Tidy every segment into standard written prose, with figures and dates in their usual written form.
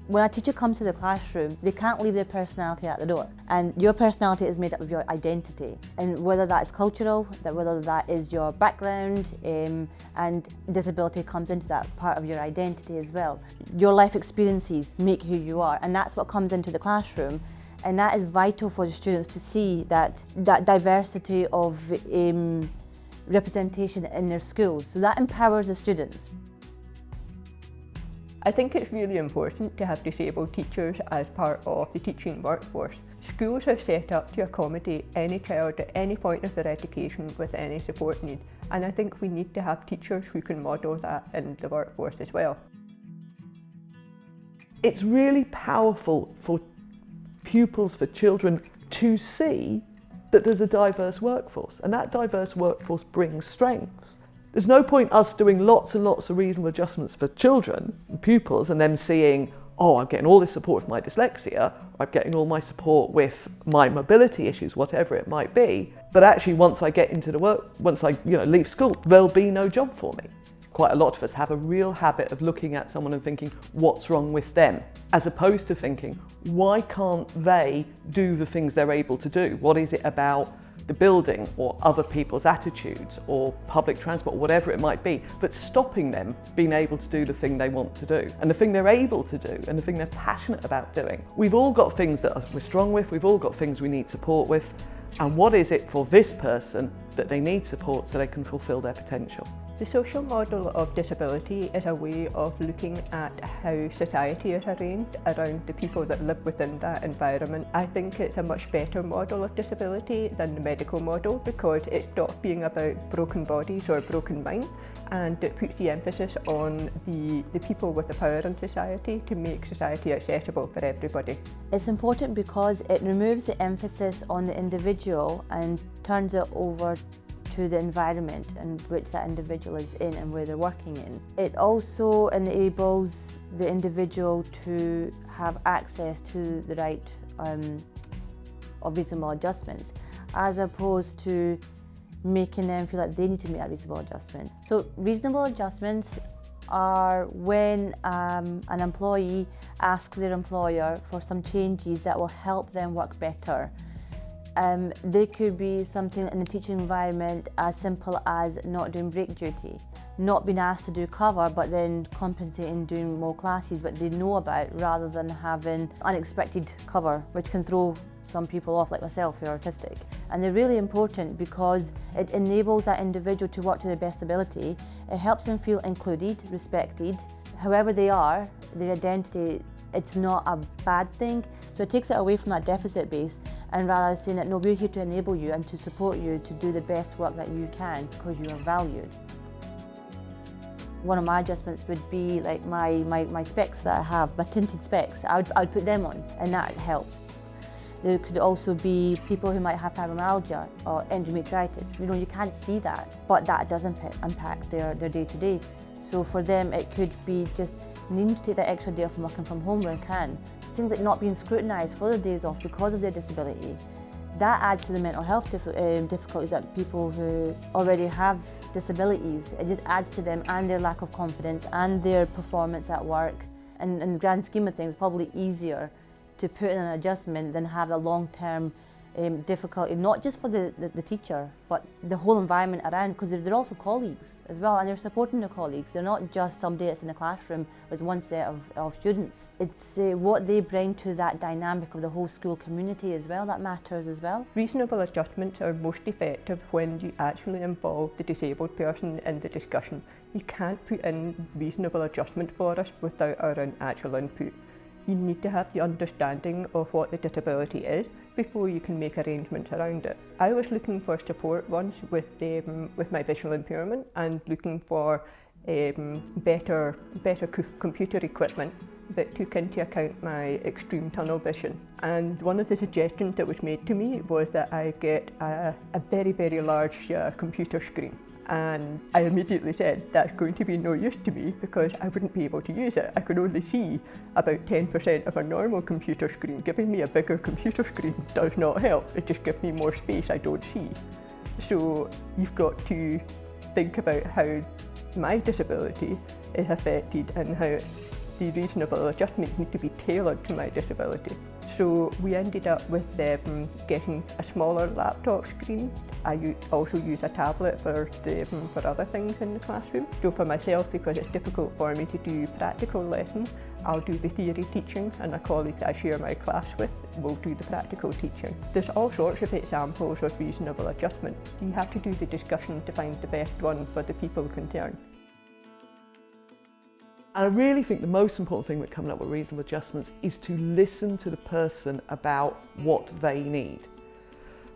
When a teacher comes to the classroom, they can't leave their personality at the door. And your personality is made up of your identity. And whether that's cultural, whether that is your background, and disability comes into that part of your identity as well. Your life experiences make who you are, and that's what comes into the classroom. And that is vital for the students to see that diversity of representation in their schools. So that empowers the students. I think it's really important to have disabled teachers as part of the teaching workforce. Schools are set up to accommodate any child at any point of their education with any support need, and I think we need to have teachers who can model that in the workforce as well. It's really powerful for pupils, for children, to see that there's a diverse workforce, and that diverse workforce brings strengths. There's no point us doing lots and lots of reasonable adjustments for children, pupils, and them seeing, oh, I'm getting all this support with my dyslexia, I'm getting all my support with my mobility issues, whatever it might be, but actually once I get into the work, once I leave school, there'll be no job for me. Quite a lot of us have a real habit of looking at someone and thinking, what's wrong with them? As opposed to thinking, why can't they do the things they're able to do? What is it about the building or other people's attitudes or public transport, whatever it might be, that's stopping them being able to do the thing they want to do and the thing they're able to do and the thing they're passionate about doing? We've all got things that we're strong with, we've all got things we need support with, and what is it for this person that they need support so they can fulfil their potential? The social model of disability is a way of looking at how society is arranged around the people that live within that environment. I think it's a much better model of disability than the medical model because it stops being about broken bodies or broken minds, and it puts the emphasis on the people with the power in society to make society accessible for everybody. It's important because it removes the emphasis on the individual and turns it over to the environment in which that individual is in and where they're working in. It also enables the individual to have access to the right of reasonable adjustments, as opposed to making them feel like they need to make that reasonable adjustment. So reasonable adjustments are when an employee asks their employer for some changes that will help them work better. They could be something in the teaching environment as simple as not doing break duty, not being asked to do cover but then compensating doing more classes but they know about, rather than having unexpected cover which can throw some people off, like myself who are autistic. And they're really important because it enables that individual to work to their best ability. It helps them feel included, respected. However they are, their identity, it's not a bad thing. So it takes it away from that deficit base, and rather saying that no, we're here to enable you and to support you to do the best work that you can because you are valued. One of my adjustments would be like my specs that I have, my tinted specs, I'd put them on, and that helps. There could also be people who might have fibromyalgia or endometritis. You can't see that, but that does impact their day-to-day. So for them it could be just needing to take that extra day off from working from home where I can. It's things like not being scrutinised for their days off because of their disability. That adds to the mental health difficulties that people who already have disabilities, it just adds to them and their lack of confidence and their performance at work. And in the grand scheme of things, it's probably easier to put in an adjustment than have a long-term difficulty, not just for the teacher, but the whole environment around, because they're also colleagues as well, and they're supporting their colleagues. They're not just somebody that's in the classroom with one set of students. It's what they bring to that dynamic of the whole school community as well that matters as well. Reasonable adjustments are most effective when you actually involve the disabled person in the discussion. You can't put in reasonable adjustment for us without our own actual input. You need to have the understanding of what the disability is before you can make arrangements around it. I was looking for support once with my visual impairment and looking for better computer equipment that took into account my extreme tunnel vision. And one of the suggestions that was made to me was that I get a very, very large computer screen. And I immediately said, that's going to be no use to me because I wouldn't be able to use it. I could only see about 10% of a normal computer screen. Giving me a bigger computer screen does not help. It just gives me more space I don't see. So you've got to think about how my disability is affected and how the reasonable adjustments need to be tailored to my disability. So we ended up with getting a smaller laptop screen. I also use a tablet for other things in the classroom. So for myself, because it's difficult for me to do practical lessons, I'll do the theory teaching, and a colleague that I share my class with will do the practical teaching. There's all sorts of examples of reasonable adjustment. You have to do the discussion to find the best one for the people concerned. I really think the most important thing with coming up with reasonable adjustments is to listen to the person about what they need.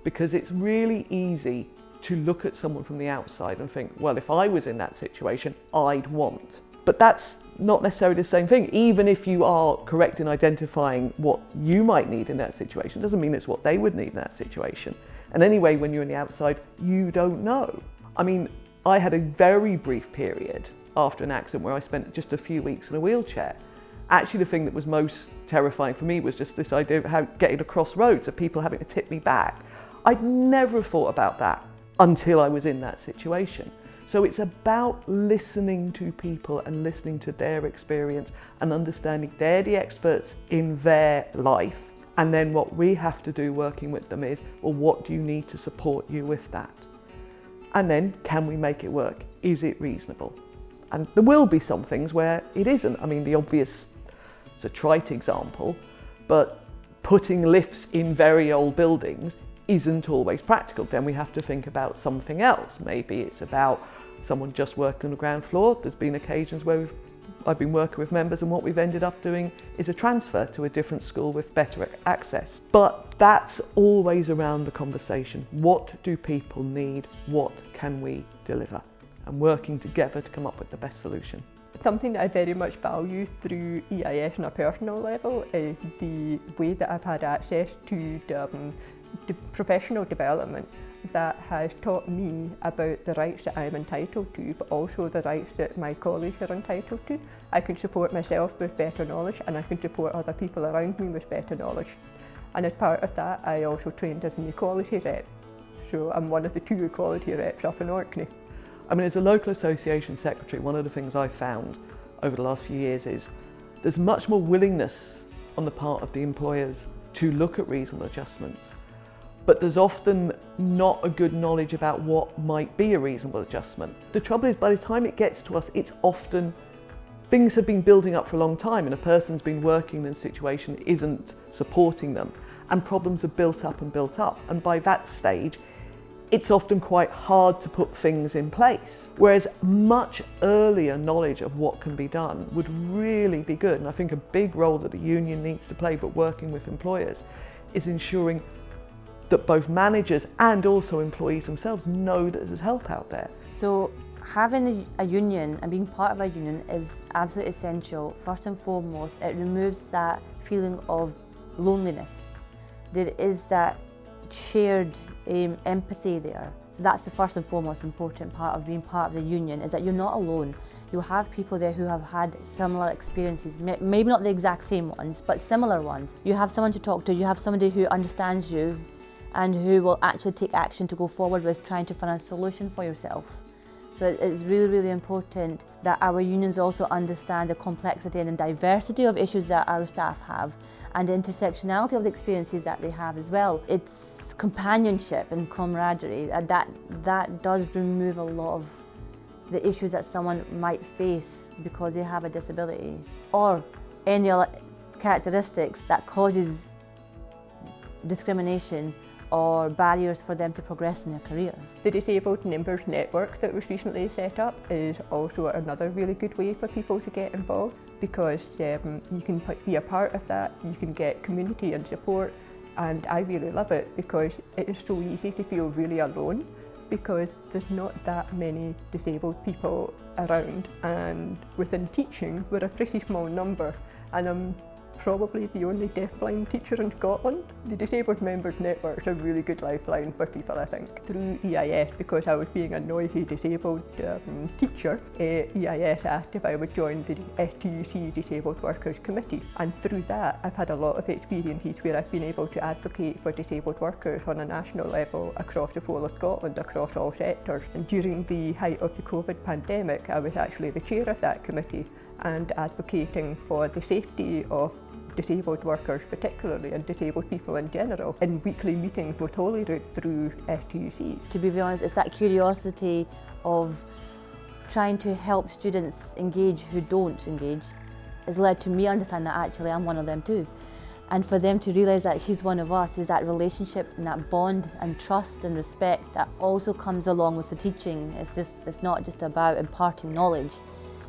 Because it's really easy to look at someone from the outside and think, well, if I was in that situation, I'd want. But that's not necessarily the same thing. Even if you are correct in identifying what you might need in that situation, doesn't mean it's what they would need in that situation. And anyway, when you're on the outside, you don't know. I mean, I had a very brief period after an accident where I spent just a few weeks in a wheelchair. Actually, the thing that was most terrifying for me was just this idea of how getting across roads, of people having to tip me back. I'd never thought about that until I was in that situation. So it's about listening to people and listening to their experience and understanding they're the experts in their life. And then what we have to do working with them is, well, what do you need to support you with that? And then, can we make it work? Is it reasonable? And there will be some things where it isn't. I mean, the obvious, it's a trite example, but putting lifts in very old buildings isn't always practical. Then we have to think about something else. Maybe it's about someone just working on the ground floor. There's been occasions where I've been working with members and what we've ended up doing is a transfer to a different school with better access. But that's always around the conversation. What do people need? What can we deliver? And working together to come up with the best solution. Something that I very much value through EIS on a personal level is the way that I've had access to the professional development that has taught me about the rights that I'm entitled to, but also the rights that my colleagues are entitled to. I can support myself with better knowledge, and I can support other people around me with better knowledge. And as part of that, I also trained as an equality rep. So I'm one of the 2 equality reps up in Orkney. I mean, as a local association secretary, one of the things I've found over the last few years is there's much more willingness on the part of the employers to look at reasonable adjustments. But there's often not a good knowledge about what might be a reasonable adjustment. The trouble is, by the time it gets to us, it's often things have been building up for a long time and a person's been working in a situation that isn't supporting them, and problems have built up. And by that stage, it's often quite hard to put things in place. Whereas much earlier knowledge of what can be done would really be good. And I think a big role that the union needs to play, but working with employers, is ensuring that both managers and also employees themselves know that there's help out there. So having a union and being part of a union is absolutely essential. First and foremost, it removes that feeling of loneliness. There is that shared empathy there. So that's the first and foremost important part of being part of the union, is that you're not alone. You'll have people there who have had similar experiences, maybe not the exact same ones, but similar ones. You have someone to talk to, you have somebody who understands you and who will actually take action to go forward with trying to find a solution for yourself. So it's really, really important that our unions also understand the complexity and the diversity of issues that our staff have, and the intersectionality of the experiences that they have as well. It's companionship and camaraderie that does remove a lot of the issues that someone might face because they have a disability or any other characteristics that causes discrimination or barriers for them to progress in their career. The Disabled Members Network that was recently set up is also another really good way for people to get involved, because you can be a part of that, you can get community and support, and I really love it because it is so easy to feel really alone because there's not that many disabled people around, and within teaching we're a pretty small number, and I'm probably the only deafblind teacher in Scotland. The Disabled Members Network is a really good lifeline for people, I think. Through EIS, because I was being a noisy disabled teacher, EIS asked if I would join the STUC Disabled Workers Committee, and through that I've had a lot of experiences where I've been able to advocate for disabled workers on a national level across the whole of Scotland, across all sectors. And during the height of the COVID pandemic, I was actually the chair of that committee, and advocating for the safety of disabled workers particularly and disabled people in general in weekly meetings with Holyrood through STUC. To be honest, it's that curiosity of trying to help students engage who don't engage has led to me understand that actually I'm one of them too. And for them to realise that she's one of us, is that relationship and that bond and trust and respect that also comes along with the teaching. It's not just about imparting knowledge.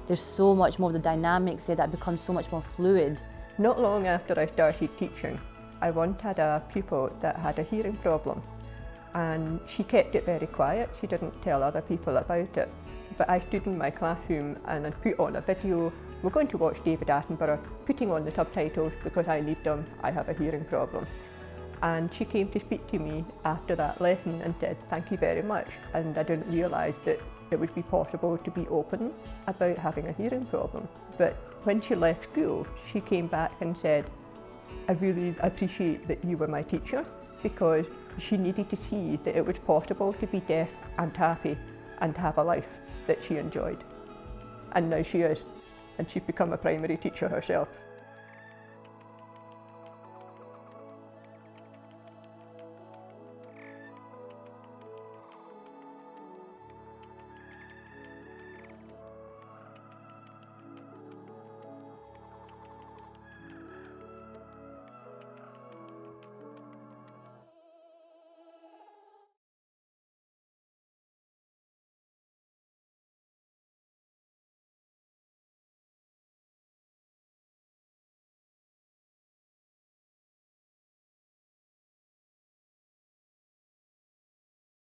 There's so much more of the dynamics there that becomes so much more fluid. Not long after I started teaching, I once had a pupil that had a hearing problem, and she kept it very quiet. She didn't tell other people about it. But I stood in my classroom and I put on a video. We're going to watch David Attenborough, putting on the subtitles because I need them, I have a hearing problem. And she came to speak to me after that lesson and said, "Thank you very much." And I didn't realise that it would be possible to be open about having a hearing problem. But when she left school, she came back and said, "I really appreciate that you were my teacher," because she needed to see that it was possible to be deaf and happy and have a life that she enjoyed. And now she is, and she's become a primary teacher herself.